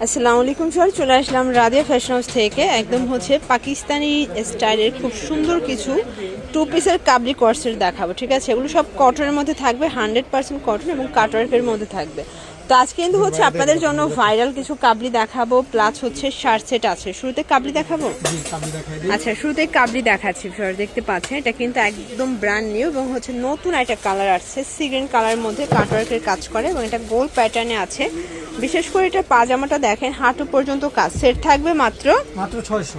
আসসালামু আলাইকুম স্যার, চলে আসলাম রাদিয়া ফ্যাশন হাউস থেকে। একদম হচ্ছে পাকিস্তানি স্টাইলের খুব সুন্দর কিছু টু পিসের কাবলি কর্সেট দেখাবো, ঠিক আছে? এগুলো সব কটনের মধ্যে থাকবে, 100% কটন এবং কাটওয়ার্কের মধ্যে থাকবে। তো আজকে কিন্তু হচ্ছে আপনাদের জন্য ভাইরাল কিছু কাবলি দেখাবো, প্লাস হচ্ছে শার্ট সেট আছে। শুরুতে কাবলি দেখাবো। আচ্ছা, শুরুতে কাবলি দেখাচ্ছি স্যার, দেখতে পাচ্ছেন এটা কিন্তু একদম ব্র্যান্ড নিউ এবং হচ্ছে নতুন একটা কালার আসছে, সি গ্রিন কালারের মধ্যে কাটওয়ার্কের কাজ করে এবং এটা গোল প্যাটার্নে আছে। বিশেষ করে এটা পাজামাটা দেখেন হাঁটু পর্যন্ত কাজ, সেট থাকবে মাত্র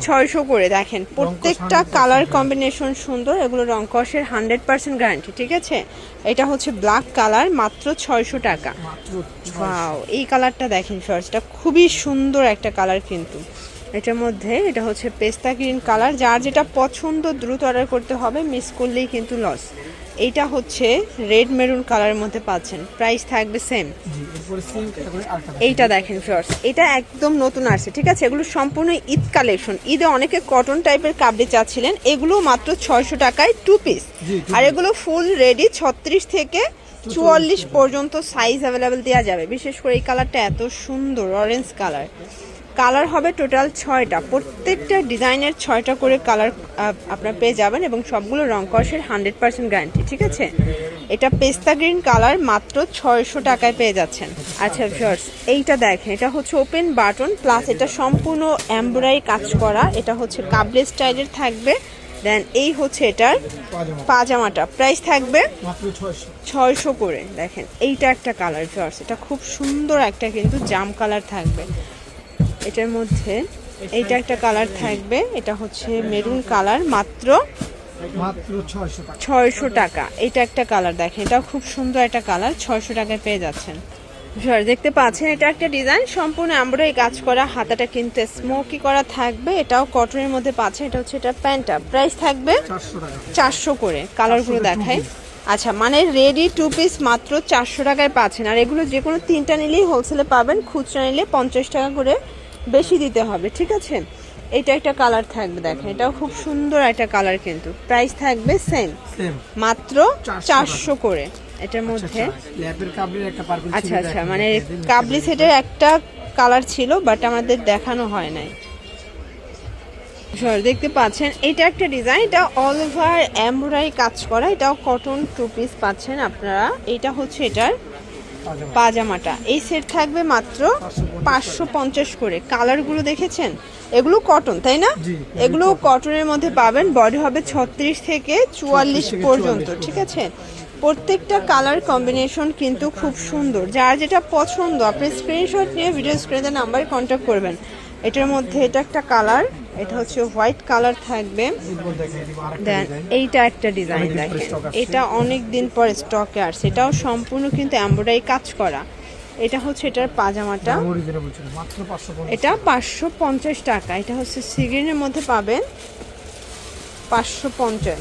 600 করে। দেখেন প্রত্যেকটা কালার কম্বিনেশন সুন্দর, এগুলো রং কষের 100% গ্যারান্টি, ঠিক আছে? এটা হচ্ছে ব্ল্যাক কালার, মাত্র 600 টাকা। ওয়াও, এই কালারটা দেখেন শর্টস, এটা খুবই সুন্দর একটা কালার কিন্তু এটার মধ্যে। এটা হচ্ছে পেস্তা গ্রিন কালার, যার যেটা পছন্দ দ্রুত অর্ডার করতে হবে, মিস করলেই কিন্তু লস। এইটা হচ্ছে রেড মেরুন কালারের মধ্যে পাচ্ছেন, প্রাইস থাকবে সেম। এইটা দেখেন শর্টস, এটা একদম নতুন আসছে, ঠিক আছে? এগুলো সম্পূর্ণ ঈদ কালেকশন। ঈদে অনেকে কটন টাইপের কাবলি চাচ্ছিলেন, এগুলো মাত্র 600 টাকায় টু পিস। আর এগুলো ফুল রেডি, 36 থেকে 44 পর্যন্ত সাইজ অ্যাভেলেবেল দেওয়া যাবে। বিশেষ করে এই কালারটা এত সুন্দর, অরেঞ্জ কালার। কালার হবে টোটাল 6টা, প্রত্যেকটা ডিজাইনের 6টা করে কালার আপনারা পেয়ে যাবেন এবং সবগুলো রং কষের 100% গ্যারান্টি, ঠিক আছে? এটা পেস্তা গ্রিন কালার, মাত্র 600 টাকায় পেয়ে যাচ্ছেন। আচ্ছা ভিউয়ার্স, এইটা দেখেন, এটা হচ্ছে ওপেন বাটন, প্লাস এটা সম্পূর্ণ এমব্রয়ডারি কাজ করা। এটা হচ্ছে কাবলি স্টাইলের থাকবে। দেন এই হচ্ছে এটার পাজামাটা, প্রাইস থাকবে 600 করে। দেখেন এইটা একটা কালার ভিউয়ার্স, এটা খুব সুন্দর একটা কিন্তু জাম কালার থাকবে এটার মধ্যে। এইটা একটা কালার থাকবে, এটা হচ্ছে মেরুন কালার, মাত্র 600 টাকা। এটা একটা কালার দেখেন, এটাও খুব সুন্দর একটা কালার, 600 টাকায় পেয়ে যাচ্ছেন। দেখতে পাচ্ছেন এটা একটা ডিজাইন, সম্পূর্ণ এমব্রয়ডারি কাজ করা, হাতাটা কিন্তু স্মোকি করা থাকবে। এটাও কটনের মধ্যে পাচ্ছেন। এটা হচ্ছে এটা প্যান্টটা, প্রাইস থাকবে 400 করে। কালারগুলো দেখায়। আচ্ছা, মানে রেডি টু পিস মাত্র 400 টাকায় পাচ্ছেন। আর এগুলো যে কোনো 3টা নিলেই হোলসেলে পাবেন, খুচরা নিলে 50 টাকা করে বেশি দিতে হবে, ঠিক আছে? এটা একটা কালার থাকবে, দেখেন এটাও খুব সুন্দর একটা কালার কিন্তু প্রাইস থাকবে সেম, মাত্র 400 করে। এটার মধ্যে আচ্ছা আচ্ছা, মানে কাবলি সেটের একটা কালার ছিল বাট আমাদের দেখানো হয় নাই। দেখতে পাচ্ছেন এটা একটা ডিজাইন, এটা অল ওভার এমব্রয়ডারি কাজ করা, এটাও কটন টু পিস পাচ্ছেন আপনারা। এটা হচ্ছে এটার পাজামাটা, এই সেট থাকবে মাত্র 550 করে। কালারগুলো দেখেছেন, এগুলো কটন তাই না? এগুলো কটনের মধ্যে পাবেন, বডি হবে 36 থেকে 44 পর্যন্ত, ঠিক আছে? প্রত্যেকটা কালার কম্বিনেশন কিন্তু খুব সুন্দর, যার যেটা পছন্দ আপনি স্ক্রিনশট নিয়ে ভিডিও স্ক্রিনে নাম্বারে কন্ট্যাক্ট করবেন। এটার মধ্যে এটা একটা কালার, এটা হচ্ছে হোয়াইট কালার থাকবে। দেন এইটা একটা ডিজাইন দেখেন, এটা অনেক দিন পর স্টকে আসছে, এটাও সম্পূর্ণ কিন্তু এমব্রয়ডারি কাজ করা। এটা হচ্ছে এটার পাজামাটা, এটা 550 টাকা। এটা হচ্ছে সিগ্রিনের মধ্যে পাবেন 550,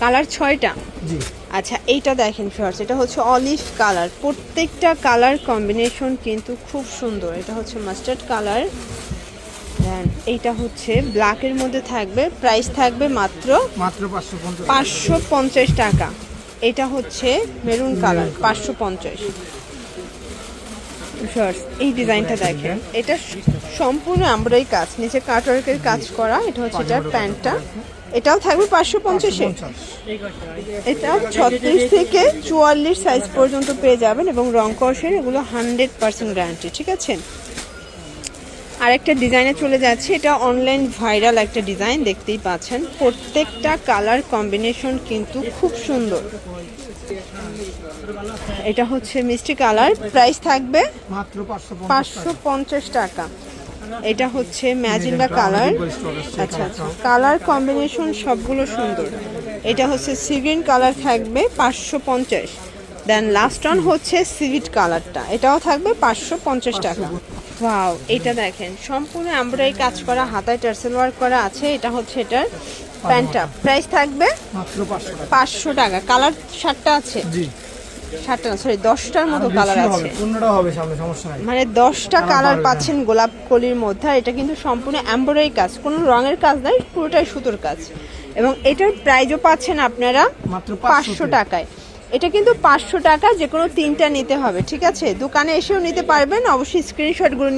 কালার 6টা। আচ্ছা, এইটা দেখেন ফিয়ার্স, এটা হচ্ছে অলিভ কালার, প্রত্যেকটা কালার কম্বিনেশন কিন্তু খুব সুন্দর। এটা হচ্ছে মাস্টার্ড কালার, দেন এইটা হচ্ছে ব্ল্যাকের মধ্যে থাকবে, প্রাইস থাকবে মাত্র 550 টাকা। এটা হচ্ছে মেরুন কালার, 550। এই ডিজাইনটা দেখেন, এটা সম্পূর্ণ এমব্রয়ডারি কাজ, নিচে কাটওয়ার্কের কাজ করা। এটা হচ্ছে এটার প্যান্টটা, এটাও থাকবে 550-এ। এটা 36 থেকে 44 সাইজ পর্যন্ত পেয়ে যাবেন এবং রং কষের এগুলো 100% গ্যারান্টি, ঠিক আছে? আরেকটা ডিজাইনে চলে যাচ্ছে, এটা অনলাইন ভাইরাল একটা ডিজাইন, দেখতেই পাচ্ছেন প্রত্যেকটা কালার কম্বিনেশন কিন্তু খুব সুন্দর। এটা হচ্ছে মিষ্টি কালার, প্রাইস থাকবে 550 টাকা। এটা হচ্ছে ম্যাজেন্ডা কালার, আচ্ছা আচ্ছা, কালার কম্বিনেশন সবগুলো সুন্দর। এটা হচ্ছে সি গ্রিন কালার থাকবে 550। দেন লাস্ট অন হচ্ছে সিভিট কালারটা, এটাও থাকবে 550 টাকা। ওয়াও, এটা দেখেন সম্পূর্ণ এমব্রয়ডারি কাজ করা, হাতায় টার্সেল ওয়ার্ক করা আছে। এটা হচ্ছে এটার প্যান্টটা, প্রাইস থাকবে 500 টাকা। কালার 7টা আছে, 7টা না সরি 10টার মতো কালার আছে, মানে 10টা কালার পাচ্ছেন গোলাপ কলির মধ্যে। আর এটা কিন্তু সম্পূর্ণ এমব্রয়ডারি কাজ, কোনো রঙের কাজ নাই, পুরোটাই সুতোর কাজ। এবং এটার প্রাইসও পাচ্ছেন আপনারা মাত্র 500 টাকায়। এটা কিন্তু 500 টাকা, যে কোনো 3টা নিতে হবে, ঠিক আছে? দোকানে এসেও নিতে পারবেন, অবশ্যই স্ক্রিনশটগুলো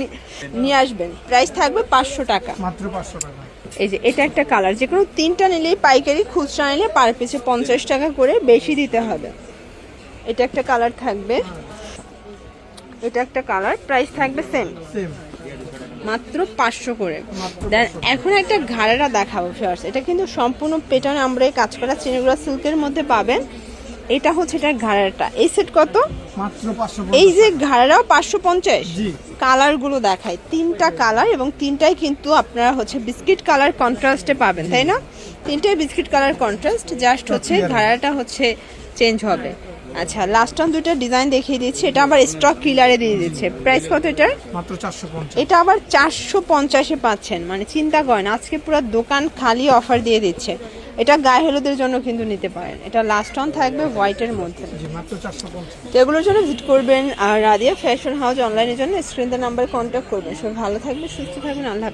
নিয়ে আসবেন। প্রাইস থাকবে 500 টাকা, মাত্র 500 টাকা। এই যে এটা একটা কালার, যে কোনো 3টা নিলেই পাইকারি, খুচরা নিলে পার পিসে 50 টাকা করে বেশি দিতে হবে। এটা একটা কালার থাকবে, এটা একটা কালার, প্রাইস থাকবে সেম সেম মাত্র 500 করে। দেন এখন একটা ঘাড়েরা দেখাবো ফিয়ার্স, এটা কিন্তু সম্পূর্ণ পেটার্ন আমরা এই কাজ করা চিনিগুড়া সিল্কের মধ্যে পাবেন। এটা হচ্ছে এটা ঘাড়েরটা, এই সেট কত? মাত্র 500। এই যে ঘাড়েরাও 550। জি। কালারগুলো দেখাই, 3টা কালার এবং 3টাই কিন্তু আপনারা হচ্ছে বিস্কিট কালার কন্ট্রাস্টে পাবেন, তাই না? 3টাই বিস্কিট কালার কন্ট্রাস্ট, জাস্ট হচ্ছে ঘাড়াটা হচ্ছে চেঞ্জ হবে। আচ্ছা, লাস্ট টাইম 2টা ডিজাইন দেখিয়ে দিচ্ছি, এটা আবার স্টক কিলারে দিয়ে দিচ্ছে। প্রাইস কত এটার? মাত্র 450। এটা আবার 450-এ পাচ্ছেন, মানে চিন্তা করেন আজকে পুরো দোকান খালি অফার দিয়ে দিচ্ছে। এটা গায়ে হলুদের জন্য কিন্তু নিতে পারেন। এটা লাস্ট অন থাকবে হোয়াইটের মধ্যে। জি, মাত্র 450। তো এগুলোর জন্য ভিজিট করবেন আর রাদিয়া ফ্যাশন হাউস অনলাইনের জন্য স্ক্রিনের নাম্বারে কন্ট্যাক্ট করবেন। সবাই ভালো থাকবেন, সুস্থ থাকবেন, আল্লাহ হাফেজ।